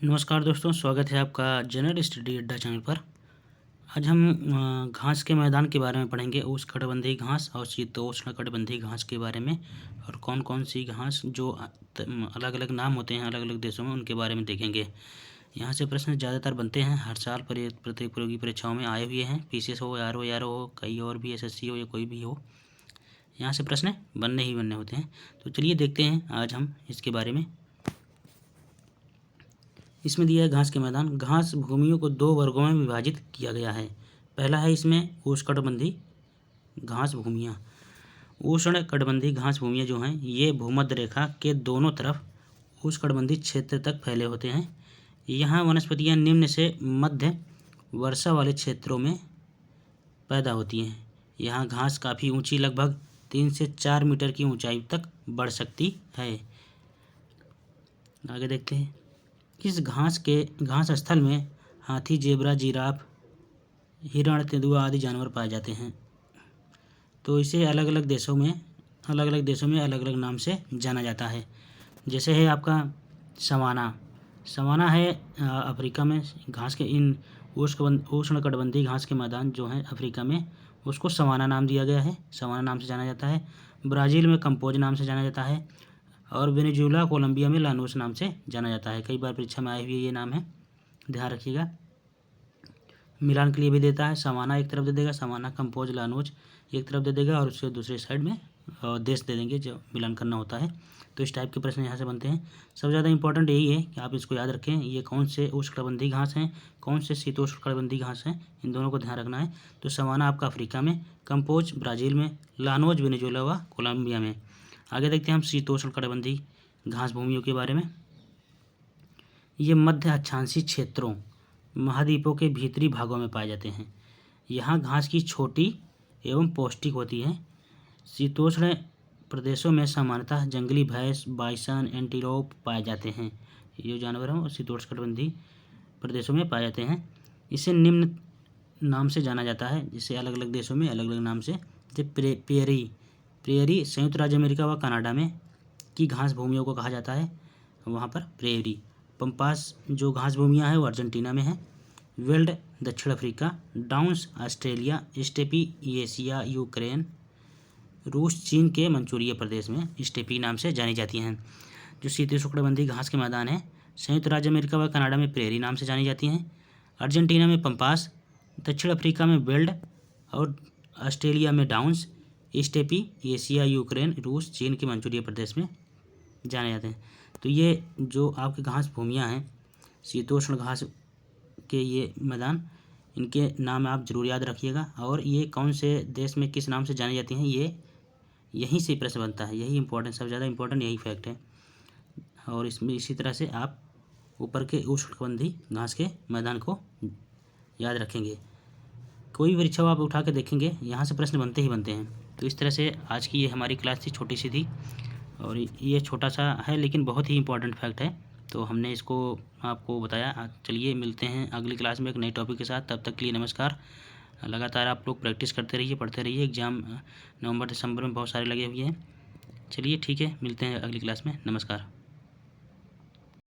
नमस्कार दोस्तों, स्वागत है आपका जनरल स्टडी अड्डा चैनल पर। आज हम घास के मैदान के बारे में पढ़ेंगे। उष्णकटिबंधीय घास और शीतोष्णकटिबंधीय घास के बारे में, और कौन कौन सी घास जो अलग अलग नाम होते हैं अलग अलग देशों में, उनके बारे में देखेंगे। यहाँ से प्रश्न ज़्यादातर बनते हैं, हर साल प्रतियोगी परीक्षाओं में आए हुए हैं। पीसीएस हो, आरओ हो, कई और भी एसएससी हो या कोई भी हो, यहाँ से प्रश्न बनने ही बनने होते हैं। तो चलिए देखते हैं आज हम इसके बारे में। इसमें दिया है घास के मैदान। घास भूमियों को दो वर्गों में विभाजित किया गया है। पहला है इसमें उष्णकटिबंधीय घास भूमियाँ। उष्णकटिबंधीय घास भूमियाँ जो हैं ये भूमध्य रेखा के दोनों तरफ उष्णकटिबंधीय क्षेत्र तक फैले होते हैं। यहाँ वनस्पतियाँ निम्न से मध्य वर्षा वाले क्षेत्रों में पैदा होती हैं। यहाँ घास काफ़ी ऊंची, लगभग 3 से 4 मीटर की ऊंचाई तक बढ़ सकती है। आगे देखते हैं। इस घास स्थल में हाथी, जेब्रा, जिराफ, हिरण, तेंदुआ आदि जानवर पाए जाते हैं। तो इसे अलग अलग देशों में अलग अलग नाम से जाना जाता है। जैसे है आपका सवाना है अफ्रीका में। घास के इन उष्णकटिबंधीय घास के मैदान जो हैं अफ्रीका में, उसको सवाना नाम दिया गया है, सवाना नाम से जाना जाता है। ब्राज़ील में कंपोज नाम से जाना जाता है, और वेनेजुएला, कोलंबिया में लानोस नाम से जाना जाता है। कई बार परीक्षा में आए हुए ये नाम है, ध्यान रखिएगा। मिलान के लिए भी देता है। सवाना एक तरफ दे देगा, सवाना, कंपोज, लानोज एक तरफ दे देगा, और उससे दूसरे साइड में देश दे देंगे जो मिलान करना होता है। तो इस टाइप के प्रश्न यहाँ से बनते हैं। सबसे ज़्यादा इंपॉर्टेंट यही है कि आप इसको याद रखें, ये कौन से उष्णकटिबंधीय घास हैं, कौन से शीतोष्णकटिबंधीय घास हैं, इन दोनों को ध्यान रखना है। तो सवाना आपका अफ्रीका में, कंपोज ब्राज़ील में, लानोज वेनेजुएला व कोलंबिया में। आगे देखते हैं हम शीतोष्णकटिबंधीय घास भूमियों के बारे में। ये मध्य अक्षांशीय क्षेत्रों, महाद्वीपों के भीतरी भागों में पाए जाते हैं। यहाँ घास की छोटी एवं पौष्टिक होती है। शीतोष्ण प्रदेशों में सामान्यतः जंगली भैंस, बाइसन, एंटीलोप पाए जाते हैं। ये जानवर हैं शीतोष्णकटिबंधीय प्रदेशों में पाए जाते हैं। इसे निम्न नाम से जाना जाता है, जिसे अलग अलग देशों में अलग अलग नाम से, जैसे प्रेयरी संयुक्त राज्य अमेरिका व कनाडा में की घास भूमियों को कहा जाता है, वहाँ पर प्रेयरी। पंपास जो घास भूमियाँ हैं वो अर्जेंटीना में है। वेल्ड दक्षिण Africa, downs Australia, steppe Asia, Ukraine, रूस, चीन के मंचूरिया प्रदेश में स्टेपी नाम से जानी जाती हैं। जो शीतोष्णकटिबंधीय घास के मैदान हैं संयुक्त राज्य अमेरिका व कनाडा में प्रेयरी नाम से जानी जाती हैं। अर्जेंटीना में पंपास, दक्षिण अफ्रीका में वेल्ड, और ऑस्ट्रेलिया में डाउन्स, स्टेपी एशिया, यूक्रेन, रूस, चीन के मंचूरिया प्रदेश में जाने जाते हैं। तो ये जो आपकी घास भूमियाँ हैं, शीतोष्ण घास के ये मैदान, इनके नाम आप जरूर याद रखिएगा। और ये कौन से देश में किस नाम से जानी जाती हैं, ये यहीं से प्रश्न बनता है। यही इंपॉर्टेंट, सबसे ज़्यादा इंपॉर्टेंट यही फैक्ट है। और इसमें इसी तरह से आप ऊपर के उष्णकटिबंधीय घास के मैदान को याद रखेंगे। कोई भी परीक्षा आप उठा के देखेंगे, यहाँ से प्रश्न बनते ही बनते हैं। तो इस तरह से आज की ये हमारी क्लास थी, छोटी सी थी, और ये छोटा सा है लेकिन बहुत ही इंपॉर्टेंट फैक्ट है, तो हमने इसको आपको बताया। चलिए मिलते हैं अगली क्लास में एक नए टॉपिक के साथ। तब तक के लिए नमस्कार। लगातार आप लोग प्रैक्टिस करते रहिए, पढ़ते रहिए। एग्ज़ाम नवंबर दिसंबर में बहुत सारे लगे हुए हैं। चलिए ठीक है, मिलते हैं अगली क्लास में। नमस्कार।